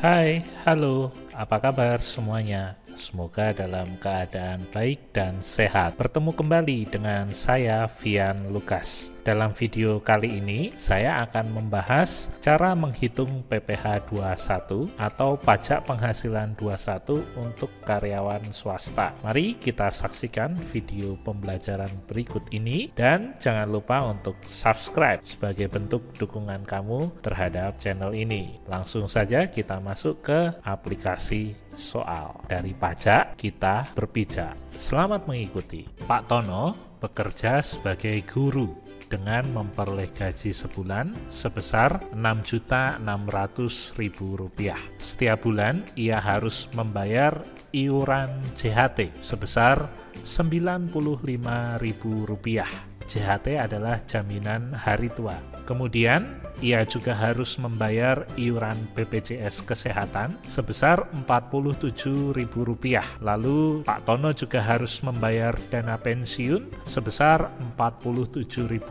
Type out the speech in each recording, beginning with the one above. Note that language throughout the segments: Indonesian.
Hai, halo, apa kabar semuanya? Semoga dalam keadaan baik dan sehat. Bertemu kembali dengan saya, Vian Lukas. Dalam video kali ini, saya akan membahas cara menghitung PPh 21 atau pajak penghasilan 21 untuk karyawan swasta. Mari kita saksikan video pembelajaran berikut ini dan jangan lupa untuk subscribe sebagai bentuk dukungan kamu terhadap channel ini. Langsung saja kita masuk ke aplikasi soal. Dari pajak kita berpijak. Selamat mengikuti. Pak Tono bekerja sebagai guru dengan memperoleh gaji sebulan sebesar Rp6.600.000. Setiap bulan ia harus membayar iuran JHT sebesar Rp95.000. JHT adalah jaminan hari tua. Kemudian, ia juga harus membayar iuran BPJS Kesehatan sebesar Rp47.000. Lalu, Pak Tono juga harus membayar dana pensiun sebesar Rp47.000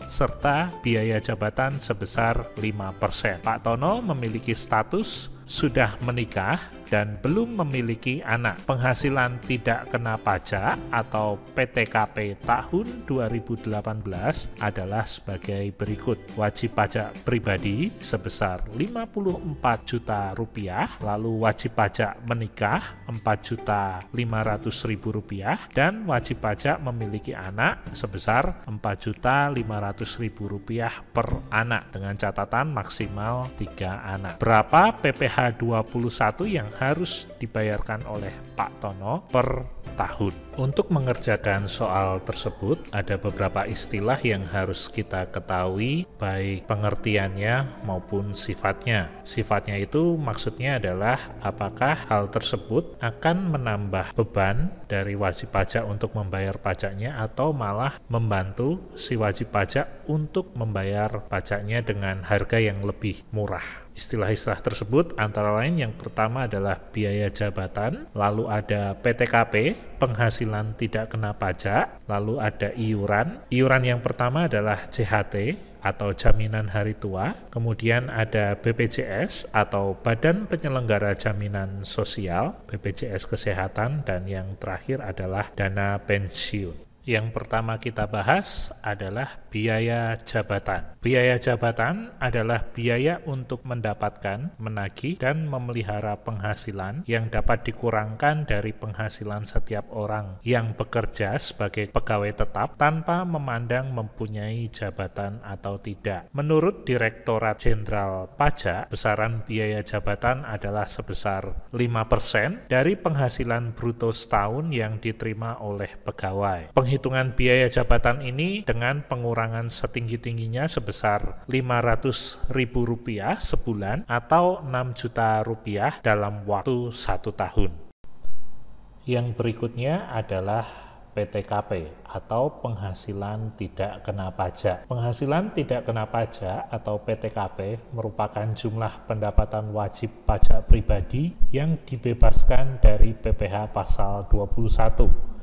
serta biaya jabatan sebesar 5%. Pak Tono memiliki status sudah menikah dan belum memiliki anak. Penghasilan tidak kena pajak atau PTKP tahun 2018 adalah sebagai berikut. Wajib pajak pribadi sebesar Rp54 juta, lalu wajib pajak menikah Rp4.500.000 dan wajib pajak memiliki anak sebesar Rp4.500.000 per anak dengan catatan maksimal 3 anak. Berapa PPh 21 yang harus dibayarkan oleh Pak Tono per tahun? Untuk mengerjakan soal tersebut, ada beberapa istilah yang harus kita ketahui, baik pengertiannya maupun sifatnya. Sifatnya itu maksudnya adalah apakah hal tersebut akan menambah beban dari wajib pajak untuk membayar pajaknya atau malah membantu si wajib pajak untuk membayar pajaknya dengan harga yang lebih murah. Istilah-istilah tersebut antara lain yang pertama adalah biaya jabatan, lalu ada PTKP, penghasilan tidak kena pajak, lalu ada iuran. Iuran yang pertama adalah JHT atau jaminan hari tua, kemudian ada BPJS atau Badan Penyelenggara Jaminan Sosial, BPJS Kesehatan, dan yang terakhir adalah dana pensiun. Yang pertama kita bahas adalah biaya jabatan. Biaya jabatan adalah biaya untuk mendapatkan, menagih, dan memelihara penghasilan yang dapat dikurangkan dari penghasilan setiap orang yang bekerja sebagai pegawai tetap tanpa memandang mempunyai jabatan atau tidak. Menurut Direktorat Jenderal Pajak, besaran biaya jabatan adalah sebesar 5% dari penghasilan bruto setahun yang diterima oleh pegawai. Hitungan biaya jabatan ini dengan pengurangan setinggi-tingginya sebesar Rp500.000 sebulan atau Rp6 juta dalam waktu 1 tahun. Yang berikutnya adalah PTKP atau penghasilan tidak kena pajak. Penghasilan tidak kena pajak atau PTKP merupakan jumlah pendapatan wajib pajak pribadi yang dibebaskan dari PPh pasal 21.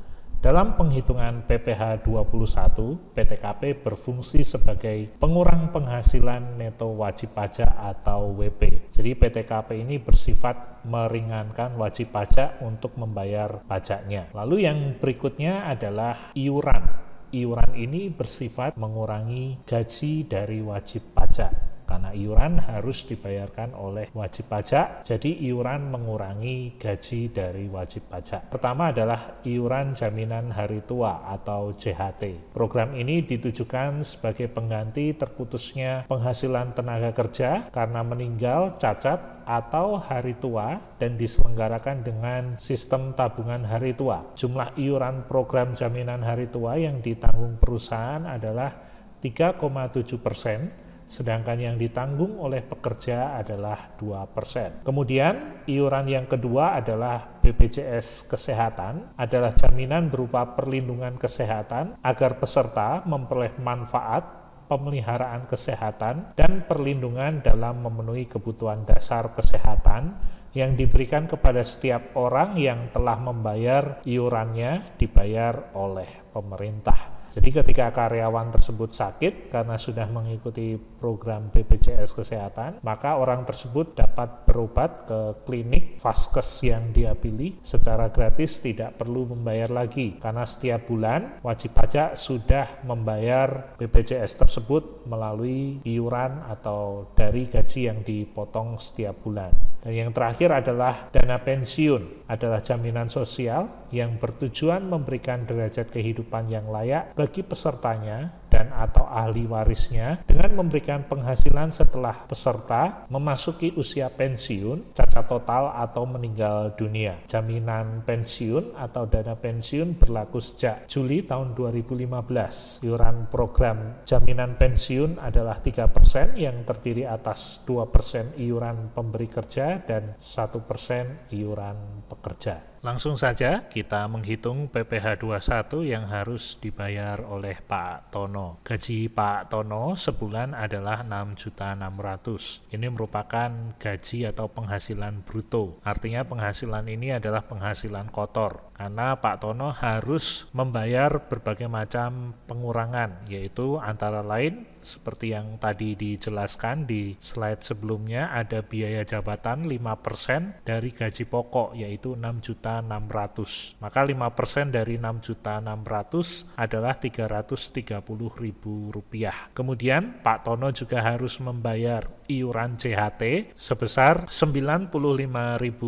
Dalam penghitungan PPh 21, PTKP berfungsi sebagai pengurang penghasilan neto wajib pajak atau WP. Jadi PTKP ini bersifat meringankan wajib pajak untuk membayar pajaknya. Lalu yang berikutnya adalah iuran. Iuran ini bersifat mengurangi gaji dari wajib pajak. Karena iuran harus dibayarkan oleh wajib pajak, jadi iuran mengurangi gaji dari wajib pajak. Pertama adalah iuran jaminan hari tua atau JHT. Program ini ditujukan sebagai pengganti terputusnya penghasilan tenaga kerja karena meninggal, cacat, atau hari tua dan diselenggarakan dengan sistem tabungan hari tua. Jumlah iuran program jaminan hari tua yang ditanggung perusahaan adalah 3,7%. Sedangkan yang ditanggung oleh pekerja adalah 2%. Kemudian, iuran yang kedua adalah BPJS Kesehatan, adalah jaminan berupa perlindungan kesehatan agar peserta memperoleh manfaat pemeliharaan kesehatan dan perlindungan dalam memenuhi kebutuhan dasar kesehatan yang diberikan kepada setiap orang yang telah membayar iurannya dibayar oleh pemerintah. Jadi ketika karyawan tersebut sakit karena sudah mengikuti program BPJS Kesehatan, maka orang tersebut dapat dapat berobat ke klinik vaskes yang dia pilih secara gratis, tidak perlu membayar lagi karena setiap bulan wajib pajak sudah membayar BPJS tersebut melalui iuran atau dari gaji yang dipotong setiap bulan. Dan yang terakhir adalah dana pensiun, adalah jaminan sosial yang bertujuan memberikan derajat kehidupan yang layak bagi pesertanya dan atau ahli warisnya dengan memberikan penghasilan setelah peserta memasuki usia pensiun, cacat total atau meninggal dunia. Jaminan pensiun atau dana pensiun berlaku sejak Juli tahun 2015. Iuran program jaminan pensiun adalah 3% yang terdiri atas 2% iuran pemberi kerja dan 1% iuran pekerja. Langsung saja kita menghitung PPh 21 yang harus dibayar oleh Pak Tono. Gaji Pak Tono sebulan adalah 6.600.000. Ini merupakan gaji atau penghasilan bruto. Artinya penghasilan ini adalah penghasilan kotor. Karena Pak Tono harus membayar berbagai macam pengurangan, yaitu antara lain seperti yang tadi dijelaskan di slide sebelumnya, ada biaya jabatan 5% dari gaji pokok, yaitu 6.600.000. Maka 5% dari 6.600.000 adalah Rp330.000. Kemudian Pak Tono juga harus membayar iuran JHT sebesar Rp95.000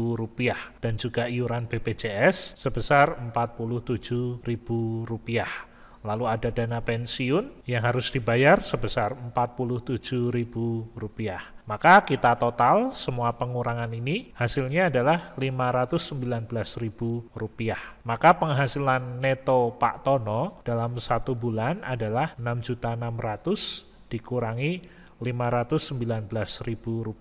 dan juga iuran BPJS sebesar Rp47.000. Lalu ada dana pensiun yang harus dibayar sebesar Rp47.000. Maka kita total semua pengurangan ini hasilnya adalah Rp519.000. Maka penghasilan neto Pak Tono dalam satu bulan adalah 6.600.000 dikurangi Rp519.000.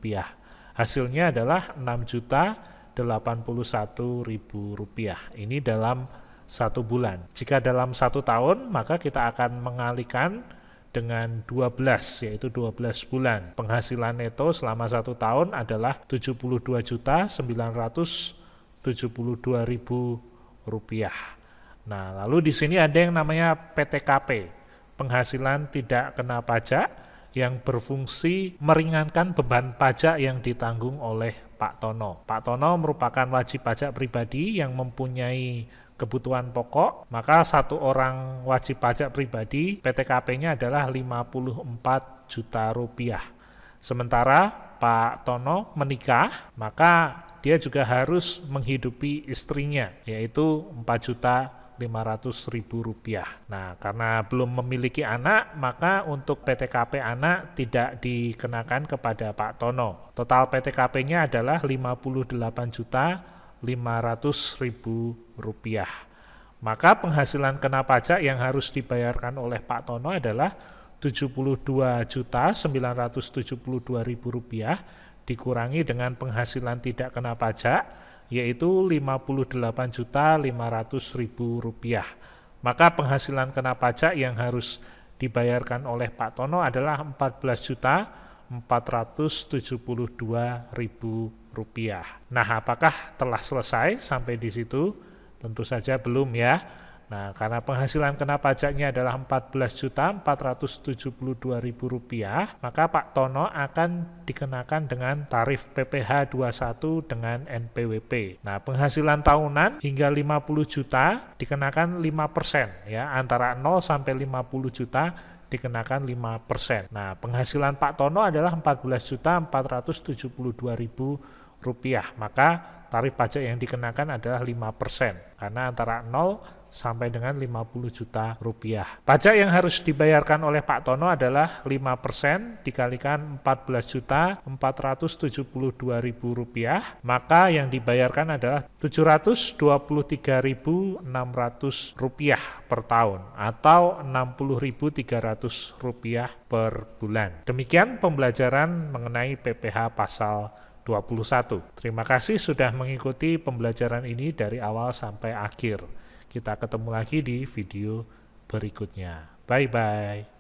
Hasilnya adalah Rp6.081.000. Ini dalam satu bulan. Jika dalam satu tahun, maka kita akan mengalihkan dengan 12, yaitu 12 bulan. Penghasilan neto selama satu tahun adalah Rp72.972.000. Nah, lalu di sini ada yang namanya PTKP, penghasilan tidak kena pajak, yang berfungsi meringankan beban pajak yang ditanggung oleh Pak Tono. Pak Tono merupakan wajib pajak pribadi yang mempunyai kebutuhan pokok, maka satu orang wajib pajak pribadi PTKP-nya adalah Rp54 juta. Sementara Pak Tono menikah, maka dia juga harus menghidupi istrinya, yaitu Rp4.500.000. Nah, karena belum memiliki anak, maka untuk PTKP anak tidak dikenakan kepada Pak Tono. Total PTKP-nya adalah Rp55.500.000. Maka penghasilan kena pajak yang harus dibayarkan oleh Pak Tono adalah Rp72.972.000 dikurangi dengan penghasilan tidak kena pajak, yaitu Rp50.8.500.000. Maka penghasilan kena pajak yang harus dibayarkan oleh Pak Tono adalah Rp14.472.000. Nah, apakah telah selesai sampai di situ? Tentu saja belum ya. Nah, karena penghasilan kena pajaknya adalah Rp14.472.000, maka Pak Tono akan dikenakan dengan tarif PPh 21 dengan NPWP. Nah, penghasilan tahunan hingga 50 juta dikenakan 5%, ya, antara 0 sampai 50 juta dikenakan 5%. Nah, penghasilan Pak Tono adalah Rp14.472.000, maka tarif pajak yang dikenakan adalah 5%, karena antara 0 sampai dengan 50 juta rupiah. Pajak yang harus dibayarkan oleh Pak Tono adalah 5% dikalikan Rp14.472.000, maka yang dibayarkan adalah Rp723.600 per tahun atau Rp60.300 per bulan. Demikian pembelajaran mengenai PPh pasal 21. Terima kasih sudah mengikuti pembelajaran ini dari awal sampai akhir. Kita ketemu lagi di video berikutnya. Bye-bye.